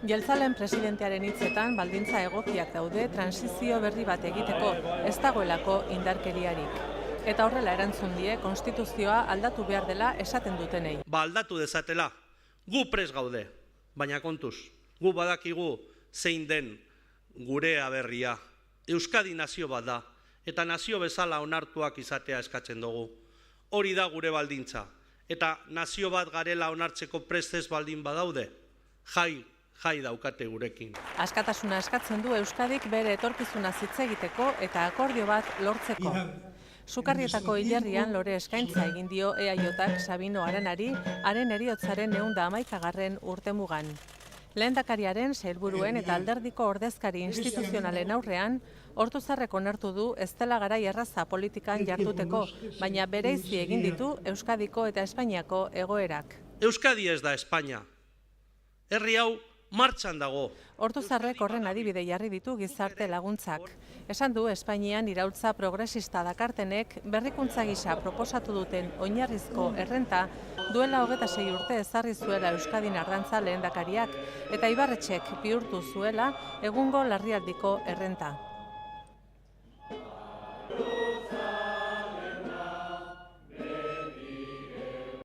Jeltzaleen presidentearen hitzetan baldintza egokiak daude transizio berri bat egiteko, ez dagoelako indarkeriarik. Eta horrela erantzun die konstituzioa aldatu behar dela esaten dutenei. Aldatu dezatela, gu prest gaude, baina kontuz, gu badakigu zein den gure aberria. Euskadi nazio bat da, eta nazio bezala onartuak izatea eskatzen dugu. Hori da gure baldintza, eta nazio bat garela onartzeko prest ez baldin badaude, jai daukate gurekin. Askatasuna eskatzen du Euskadik bere etorkizuna hitz egiteko eta akordio bat lortzeko. Sukarrietako hilerrian lore eskaintza egin dio EAJak Sabino Aranari haren heriotzaren 111. urtemugan. Lehendakariaren, sailburuen eta alderdiko ordezkari instituzionalen aurrean, Ortuzarrek onartu du ez dela garai erraza politikan jarduteko, baina bereizi egin ditu Euskadiko eta Espainiako egoerak. Euskadi ez da Espainia. Herri hau martxan dago. Ortuzarrek horren adibide jarri ditu gizarte laguntzak. Esan du Espainian iraultza progresista dakartenek berrikuntza gisa proposatu duten oinarrizko errenta duela 26 urte ezarri zuela Euskadin Arrantza lehendakariak eta Ibarretxek bihurtu zuela egungo larrialdiko errenta.